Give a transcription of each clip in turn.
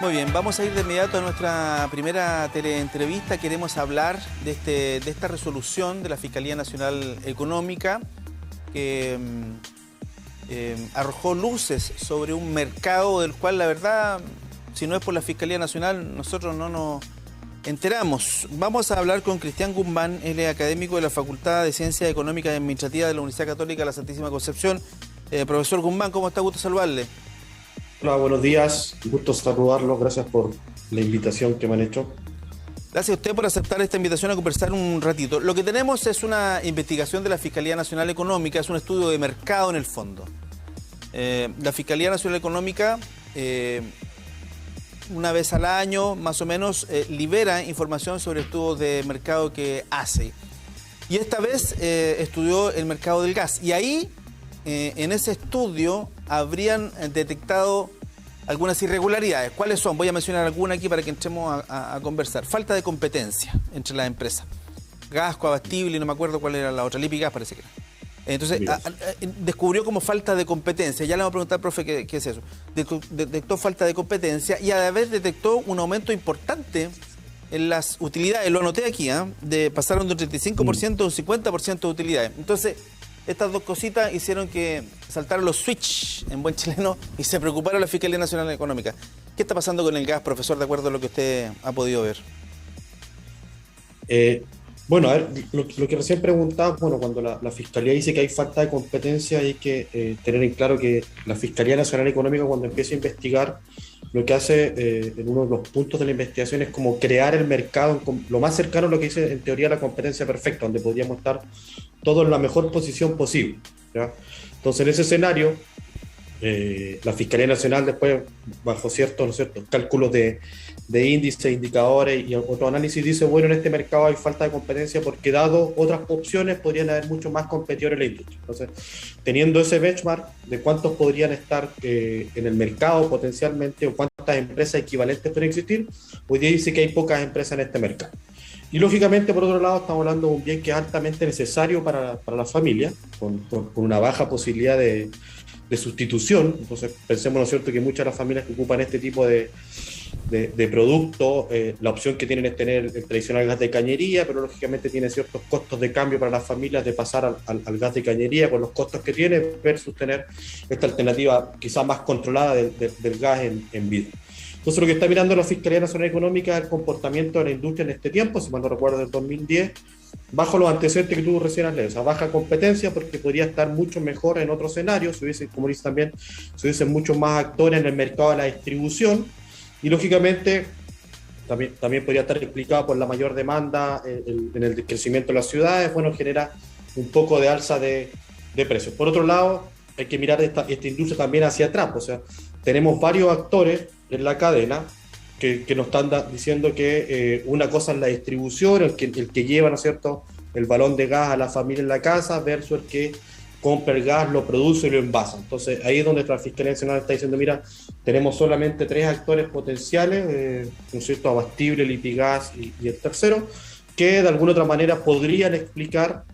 Muy bien, vamos a ir de inmediato a nuestra primera teleentrevista. Queremos hablar de esta resolución de la Fiscalía Nacional Económica que arrojó luces sobre un mercado del cual, la verdad, si no es por la Fiscalía Nacional, nosotros no nos enteramos. Vamos a hablar con Cristian Guzmán, él es académico de la Facultad de Ciencias Económicas y Administrativas de la Universidad Católica de la Santísima Concepción. Profesor Guzmán, ¿cómo está? Gusto saludarle. Hola, buenos días. Gusto saludarlos. Gracias por la invitación que me han hecho. Gracias a usted por aceptar esta invitación a conversar un ratito. Lo que tenemos es una investigación de la Fiscalía Nacional Económica, es un estudio de mercado en el fondo. La Fiscalía Nacional Económica, una vez al año, más o menos, libera información sobre estudios de mercado que hace. Y esta vez estudió el mercado del gas. Y ahí, en ese estudio, habrían detectado algunas irregularidades. ¿Cuáles son? Voy a mencionar alguna aquí para que entremos a conversar. Falta de competencia entre las empresas. Gasco, Abastible, no me acuerdo cuál era la otra, Lipigas parece que era. Entonces, descubrió como falta de competencia. Ya le vamos a preguntar, profe, ¿qué es eso? Detectó falta de competencia y a la vez detectó un aumento importante en las utilidades. Lo anoté aquí, pasaron de un 35% a un 50% de utilidades. Entonces, estas dos cositas hicieron que saltaron los switch en buen chileno y se preocuparon la Fiscalía Nacional Económica. ¿Qué está pasando con el gas, profesor, de acuerdo a lo que usted ha podido ver? Bueno, a ver, lo que recién preguntaba, bueno, cuando la Fiscalía dice que hay falta de competencia, hay que tener en claro que la Fiscalía Nacional Económica, cuando empieza a investigar, lo que hace en uno de los puntos de la investigación es como crear el mercado lo más cercano a lo que dice en teoría la competencia perfecta, donde podríamos estar todos en la mejor posición posible, ¿ya? Entonces, en ese escenario, la Fiscalía Nacional después, bajo ciertos cálculos de índices, indicadores y otro análisis, dice, bueno, en este mercado hay falta de competencia porque dado otras opciones podrían haber mucho más competidores en la industria. Entonces, teniendo ese benchmark de cuántos podrían estar en el mercado potencialmente o cuántas empresas equivalentes pueden existir, hoy día dice que hay pocas empresas en este mercado. Y lógicamente, por otro lado, estamos hablando de un bien que es altamente necesario para la familia, con una baja posibilidad de sustitución. Entonces, pensemos, ¿no es cierto?, que muchas de las familias que ocupan este tipo de productos, la opción que tienen es tener el tradicional gas de cañería, pero lógicamente tiene ciertos costos de cambio para las familias de pasar al gas de cañería con los costos que tiene versus tener esta alternativa quizás más controlada del gas en vida. Entonces, lo que está mirando la Fiscalía Nacional Económica es el comportamiento de la industria en este tiempo, si mal no recuerdo, del 2010, bajo los antecedentes que tú recién has leído, o sea, baja competencia porque podría estar mucho mejor en otro escenario, si hubiese, como dice también, si hubiesen muchos más actores en el mercado de la distribución, y lógicamente también podría estar explicado por la mayor demanda en el crecimiento de las ciudades, bueno, genera un poco de alza de precios. Por otro lado, hay que mirar esta industria también hacia atrás, o sea, tenemos varios actores en la cadena que nos están diciendo que una cosa es la distribución, el que lleva, ¿no es cierto?, el balón de gas a la familia en la casa versus el que compra el gas, lo produce y lo envasa. Entonces, ahí es donde la Fiscalía Nacional está diciendo, mira, tenemos solamente 3 actores potenciales, ¿no es cierto?, Abastible, Lipigas y el tercero, que de alguna otra manera podrían explicar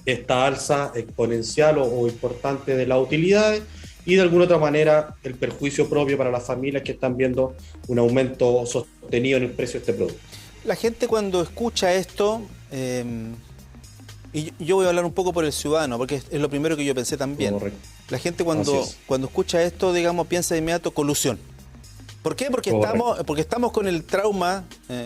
esta alza exponencial o importante de las utilidades, y de alguna otra manera el perjuicio propio para las familias que están viendo un aumento sostenido en el precio de este producto. La gente cuando escucha esto, y yo voy a hablar un poco por el ciudadano, porque es lo primero que yo pensé también. Correcto. La gente cuando escucha esto, digamos, piensa de inmediato colusión. ¿Por qué? Porque estamos con el trauma,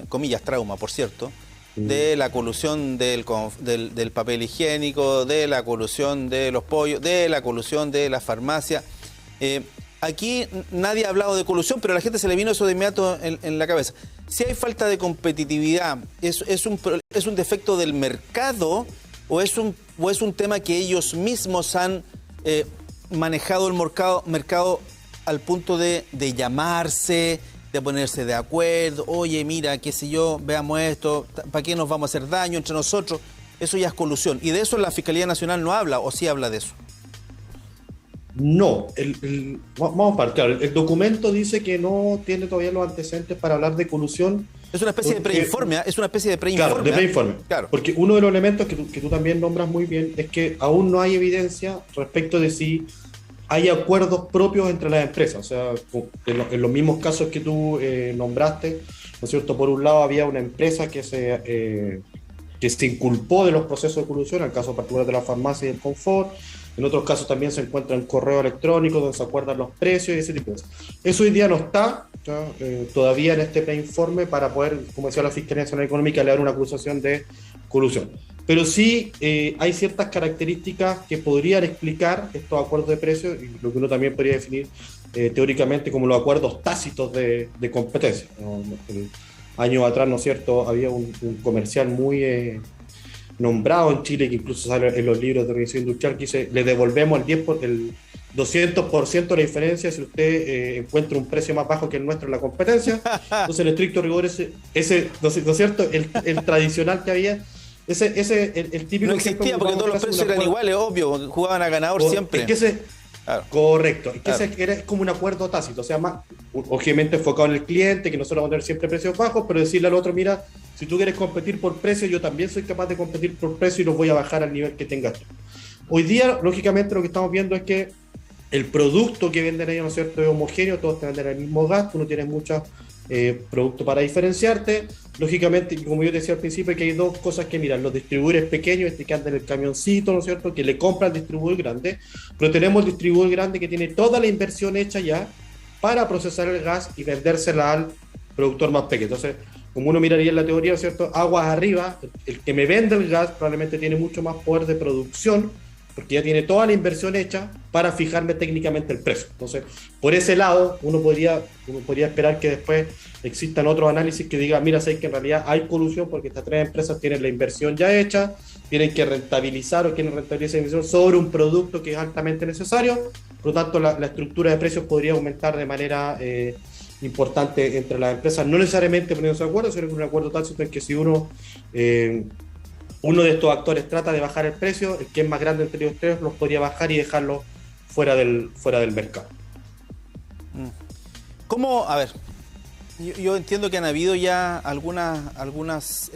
comillas trauma, por cierto, de la colusión del papel higiénico, de la colusión de los pollos, de la colusión de la farmacia. Aquí nadie ha hablado de colusión, pero a la gente se le vino eso de inmediato en la cabeza. Si hay falta de competitividad, ¿es un defecto del mercado o es un tema que ellos mismos han manejado el mercado al punto de llamarse, de ponerse de acuerdo? Oye, mira, qué sé yo, veamos esto, ¿para qué nos vamos a hacer daño entre nosotros? Eso ya es colusión. Y de eso la Fiscalía Nacional no habla, ¿o sí habla de eso? No, vamos a partir. El documento dice que no tiene todavía los antecedentes para hablar de colusión. Es una especie de preinforme, es una especie de preinforme. Claro, de preinforme. Claro. Porque uno de los elementos que tú también nombras muy bien es que aún no hay evidencia respecto de si hay acuerdos propios entre las empresas. O sea, en los mismos casos que tú nombraste, ¿no es cierto? Por un lado había una empresa que se inculpó de los procesos de colusión, en el caso particular de la farmacia y el confort. En otros casos también se encuentra en correo electrónico donde se acuerdan los precios y ese tipo de cosas. Eso hoy día no está todavía en este preinforme para poder, como decía la Fiscalía Nacional Económica, elevar una acusación de colusión. Pero sí hay ciertas características que podrían explicar estos acuerdos de precios y lo que uno también podría definir teóricamente como los acuerdos tácitos de competencia. Años atrás, ¿no es cierto?, había un comercial muy nombrado en Chile, que incluso sale en los libros de organización industrial, que dice, le devolvemos el 200% de la diferencia si usted encuentra un precio más bajo que el nuestro en la competencia. Entonces, el estricto rigor, ese ¿no es cierto?, el tradicional que había, el típico... No existía porque todos los precios eran iguales, obvio, jugaban a ganador siempre. Es que claro. Correcto, es que ese era como un acuerdo tácito, o sea, más obviamente enfocado en el cliente, que nosotros vamos a tener siempre precios bajos, pero decirle al otro, mira, si tú quieres competir por precio, yo también soy capaz de competir por precio y los voy a bajar al nivel que tengas tú. Hoy día, lógicamente, lo que estamos viendo es que el producto que venden ellos, ¿no es cierto?, es homogéneo, todos te venden el mismo gas, tú no tienes muchos productos para diferenciarte. Lógicamente, como yo decía al principio, que hay dos cosas que mirar: los distribuidores pequeños, que andan en el camioncito, ¿no es cierto?, que le compra al distribuidor grande, pero tenemos el distribuidor grande que tiene toda la inversión hecha ya para procesar el gas y vendérsela al productor más pequeño. Entonces, como uno miraría en la teoría, ¿no es cierto?, aguas arriba, el que me vende el gas probablemente tiene mucho más poder de producción, porque ya tiene toda la inversión hecha para fijarme técnicamente el precio. Entonces, por ese lado, uno podría esperar que después existan otros análisis que digan, mira, sé que en realidad hay colusión porque estas tres empresas tienen la inversión ya hecha, tienen que rentabilizar o quieren rentabilizar la inversión sobre un producto que es altamente necesario, por lo tanto, la estructura de precios podría aumentar de manera importante entre las empresas, no necesariamente poniéndose de acuerdo, sino que un acuerdo tácito en que si uno de estos actores trata de bajar el precio, el que es más grande entre los tres los podría bajar y dejarlo fuera del mercado. ¿Cómo? A ver, yo entiendo que han habido ya algunas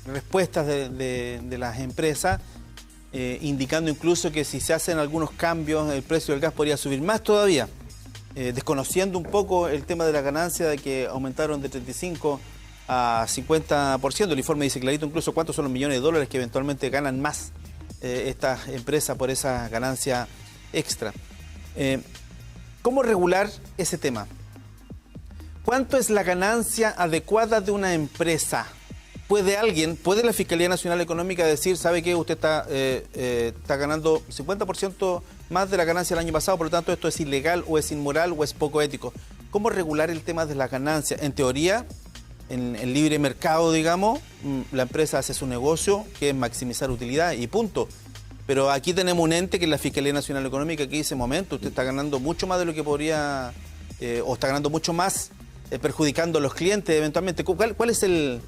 respuestas de las empresas, indicando incluso que si se hacen algunos cambios, el precio del gas podría subir más todavía, desconociendo un poco el tema de la ganancia, de que aumentaron de 35 a 50%. El informe dice clarito incluso cuántos son los millones de dólares que eventualmente ganan más estas empresas por esa ganancia extra. ¿Cómo regular ese tema? ¿Cuánto es la ganancia adecuada de una empresa? ¿Puede la Fiscalía Nacional Económica decir, sabe que usted está ganando 50% más de la ganancia del año pasado, por lo tanto esto es ilegal o es inmoral o es poco ético? ¿Cómo regular el tema de la ganancia? En teoría, en el libre mercado, digamos, la empresa hace su negocio, que es maximizar utilidad y punto. Pero aquí tenemos un ente que es la Fiscalía Nacional Económica que dice, momento, usted está ganando mucho más de lo que podría, o está ganando mucho más perjudicando a los clientes eventualmente. ¿Cuál es el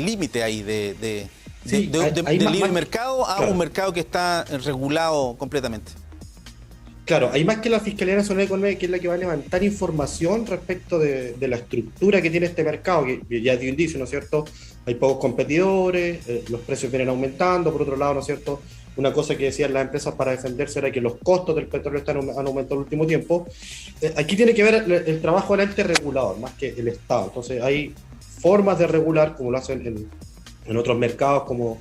límite ahí de libre mercado a un mercado que está regulado completamente? Claro, hay más que la Fiscalía Nacional Económica, que es la que va a levantar información respecto de la estructura que tiene este mercado, que ya dio indicio, ¿no es cierto? Hay pocos competidores, los precios vienen aumentando. Por otro lado, ¿no es cierto?, una cosa que decían las empresas para defenderse era que los costos del petróleo han aumentado en el último tiempo. Aquí tiene que ver el trabajo del ente regulador, más que el Estado. Entonces hay formas de regular, como lo hacen en otros mercados como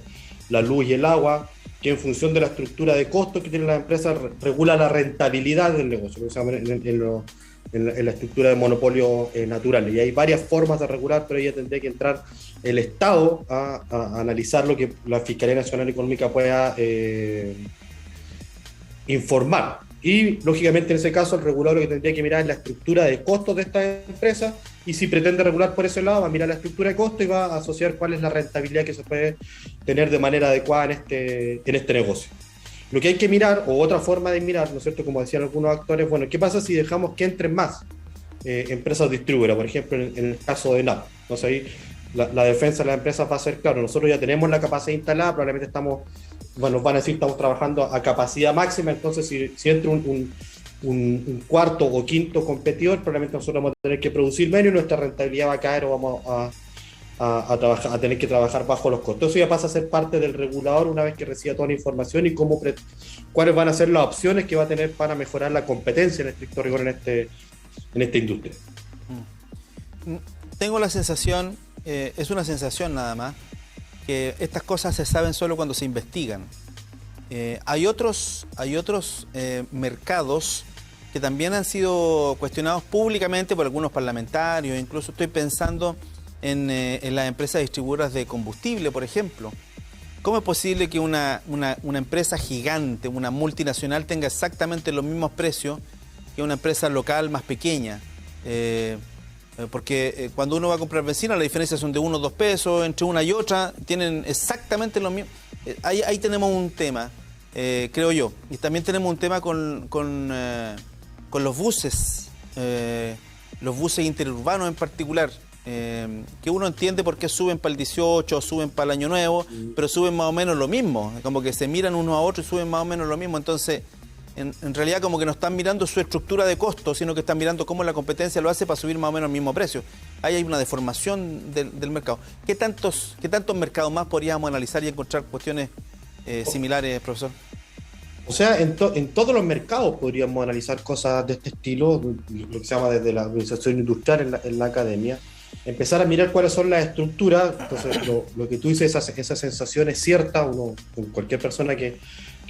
la luz y el agua, que en función de la estructura de costos que tienen las empresas regula la rentabilidad del negocio, en la estructura de monopolio natural. Y hay varias formas de regular, pero ahí ya tendría que entrar el Estado a analizar lo que la Fiscalía Nacional Económica pueda informar. Y, lógicamente, en ese caso, el regulador lo que tendría que mirar es la estructura de costos de estas empresas, y si pretende regular por ese lado, va a mirar la estructura de costos y va a asociar cuál es la rentabilidad que se puede tener de manera adecuada en este negocio. Lo que hay que mirar, o otra forma de mirar, ¿no es cierto?, como decían algunos actores, bueno, ¿qué pasa si dejamos que entren más empresas distribuidoras? Por ejemplo, en el caso de NAP. Entonces ahí la defensa de las empresas va a ser, claro, nosotros ya tenemos la capacidad instalada, probablemente nos van a decir, estamos trabajando a capacidad máxima, entonces si entra un cuarto o quinto competidor, probablemente nosotros vamos a tener que producir menos y nuestra rentabilidad va a caer, o vamos a tener que trabajar bajo los costos. Eso ya pasa a ser parte del regulador una vez que reciba toda la información y cuáles van a ser las opciones que va a tener para mejorar la competencia en estricto rigor en esta industria. Tengo la sensación, es una sensación nada más, que estas cosas se saben solo cuando se investigan. Hay otros mercados que también han sido cuestionados públicamente por algunos parlamentarios. Incluso estoy pensando en las empresas distribuidoras de combustible, por ejemplo. ¿Cómo es posible que una empresa gigante, una multinacional, tenga exactamente los mismos precios que una empresa local más pequeña? Porque cuando uno va a comprar benzina, las diferencias son de 1 o 2 pesos, entre una y otra tienen exactamente los mismos. Ahí tenemos un tema, creo yo. Y también tenemos un tema con los buses interurbanos en particular, que uno entiende por qué suben para el 18, suben para el Año Nuevo, pero suben más o menos lo mismo, como que se miran unos a otros y suben más o menos lo mismo. Entonces, en realidad como que no están mirando su estructura de costos, sino que están mirando cómo la competencia lo hace para subir más o menos el mismo precio. Ahí hay una deformación del mercado. ¿Qué tantos mercados más podríamos analizar y encontrar cuestiones similares, profesor? O sea, en todos los mercados podríamos analizar cosas de este estilo, lo que se llama desde la organización industrial en la academia, empezar a mirar cuáles son las estructuras. Entonces, lo que tú dices, esa sensación es cierta. Uno, con cualquier persona que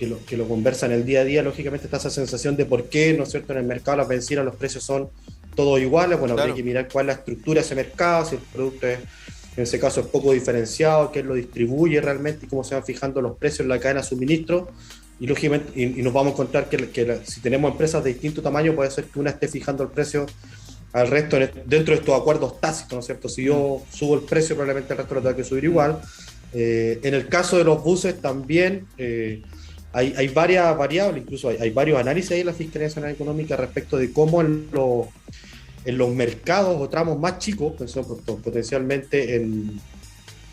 lo conversa en el día a día, lógicamente está esa sensación de por qué, ¿no es cierto?, en el mercado las bencinas, los precios son todos iguales. Bueno, claro, habría que mirar cuál es la estructura de ese mercado, si el producto es, en ese caso, es poco diferenciado, quién lo distribuye realmente y cómo se van fijando los precios en la cadena de suministro. Y lógicamente y nos vamos a encontrar que si tenemos empresas de distinto tamaño, puede ser que una esté fijando el precio al resto dentro de estos acuerdos tácitos, ¿no es cierto? Si yo subo el precio, probablemente el resto lo tenga que subir igual. En el caso de los buses también hay varias variables, incluso hay varios análisis ahí en la Fiscalía Nacional Económica respecto de cómo en los mercados o tramos más chicos, potencialmente en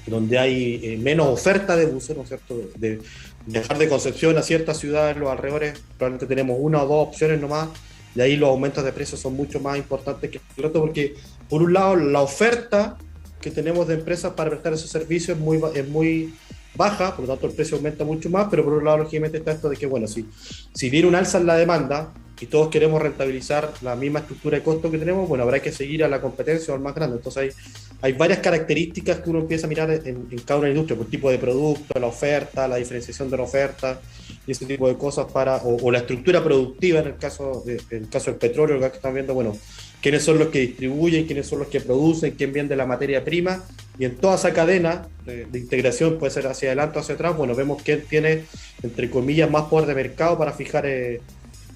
donde hay menos oferta de buses, ¿no es cierto?, de dejar de Concepción a ciertas ciudades, los alrededores, probablemente tenemos una o dos opciones nomás, y ahí los aumentos de precios son mucho más importantes que el otro, porque por un lado la oferta que tenemos de empresas para prestar esos servicios es muy baja, por lo tanto el precio aumenta mucho más, pero por un lado lógicamente está esto de que, bueno, si viene un alza en la demanda y todos queremos rentabilizar la misma estructura de costo que tenemos, bueno, habrá que seguir a la competencia o al más grande. Entonces hay varias características que uno empieza a mirar en cada una industria, por tipo de producto, la oferta, la diferenciación de la oferta y ese tipo de cosas o la estructura productiva en el caso del petróleo, que están viendo, bueno, quiénes son los que distribuyen, quiénes son los que producen, quién vende la materia prima, y en toda esa cadena de integración, puede ser hacia adelante o hacia atrás, bueno, vemos quién tiene, entre comillas, más poder de mercado para fijar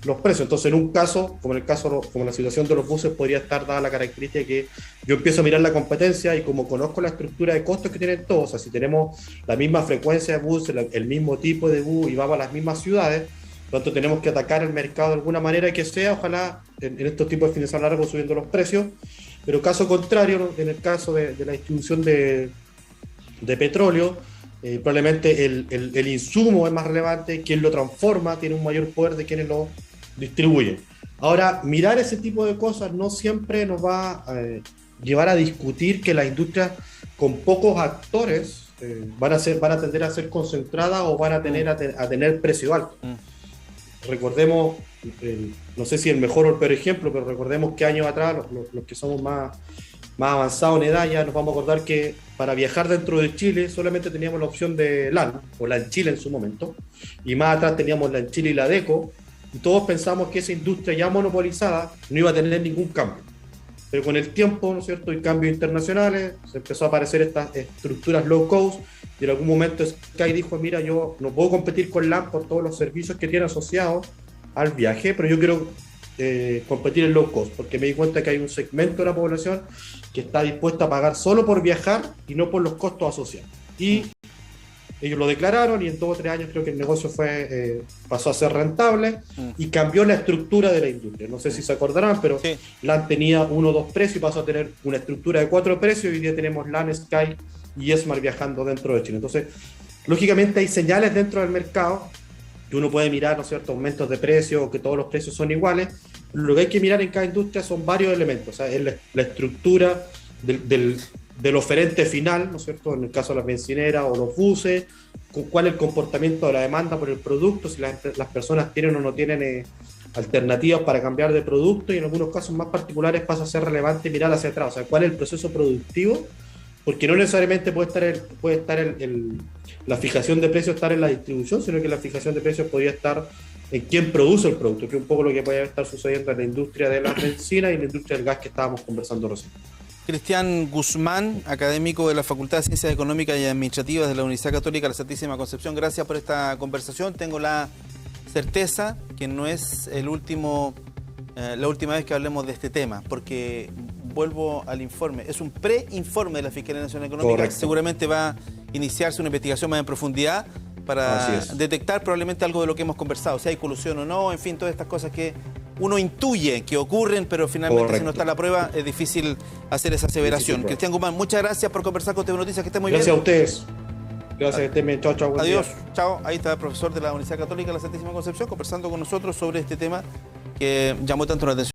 los precios. Entonces, en un caso, como la situación de los buses, podría estar dada la característica de que yo empiezo a mirar la competencia y como conozco la estructura de costos que tienen todos, o sea, si tenemos la misma frecuencia de bus, el mismo tipo de bus y vamos a las mismas ciudades, por lo tanto tenemos que atacar el mercado de alguna manera que sea, ojalá en estos tipos de fines largos subiendo los precios, pero caso contrario, en el caso de la distribución de petróleo, probablemente el insumo es más relevante, quien lo transforma tiene un mayor poder de quienes lo distribuyen. Ahora, mirar ese tipo de cosas no siempre nos va a llevar a discutir que las industrias con pocos actores van a tender a ser concentradas o van a tener precio alto. Recordemos, no sé si el mejor o el peor ejemplo, pero recordemos que años atrás, los que somos más avanzados en edad, ya nos vamos a acordar que para viajar dentro de Chile solamente teníamos la opción de LAN, o LAN Chile en su momento, y más atrás teníamos LAN Chile y la DECO, y todos pensamos que esa industria ya monopolizada no iba a tener ningún cambio. Pero con el tiempo, ¿no es cierto?, y cambios internacionales, se empezó a aparecer estas estructuras low cost, y en algún momento Sky dijo, mira, yo no puedo competir con LAN por todos los servicios que tiene asociados al viaje, pero yo quiero competir en low cost, porque me di cuenta que hay un segmento de la población que está dispuesta a pagar solo por viajar y no por los costos asociados. Y ellos lo declararon y en 2 o 3 años creo que el negocio pasó a ser rentable y cambió la estructura de la industria. No sé si se acordarán, pero sí. LAN tenía 1 o 2 precios y pasó a tener una estructura de 4 precios y hoy día tenemos LAN, Sky y Esmar viajando dentro de Chile. Entonces, lógicamente hay señales dentro del mercado que uno puede mirar, ¿no es cierto?, aumentos de precios o que todos los precios son iguales. Lo que hay que mirar en cada industria son varios elementos, o sea, es la estructura del oferente final, ¿no es cierto?, en el caso de las bencineras o los buses, cuál es el comportamiento de la demanda por el producto, si las personas tienen o no tienen alternativas para cambiar de producto, y en algunos casos más particulares pasa a ser relevante mirar hacia atrás, o sea, cuál es el proceso productivo, porque no necesariamente puede estar la fijación de precios estar en la distribución, sino que la fijación de precios podría estar en quién produce el producto, que es un poco lo que puede estar sucediendo en la industria de la bencina y en la industria del gas que estábamos conversando recién. Cristian Guzmán, académico de la Facultad de Ciencias Económicas y Administrativas de la Universidad Católica de la Santísima Concepción, gracias por esta conversación. Tengo la certeza que no es la última vez que hablemos de este tema, porque vuelvo al informe, es un preinforme de la Fiscalía Nacional Económica. Correcto. Seguramente va a iniciarse una investigación más en profundidad para detectar probablemente algo de lo que hemos conversado, si hay colusión o no, en fin, todas estas cosas que uno intuye que ocurren, pero finalmente Correcto. Si no está la prueba es difícil hacer esa aseveración. Cristian Guzmán, muchas gracias por conversar con TV Noticias, que esté muy bien. Gracias a ustedes. Gracias, que estén bien. Chao, chao. Adiós. Chao. Ahí está el profesor de la Universidad Católica de la Santísima Concepción conversando con nosotros sobre este tema que llamó tanto la atención.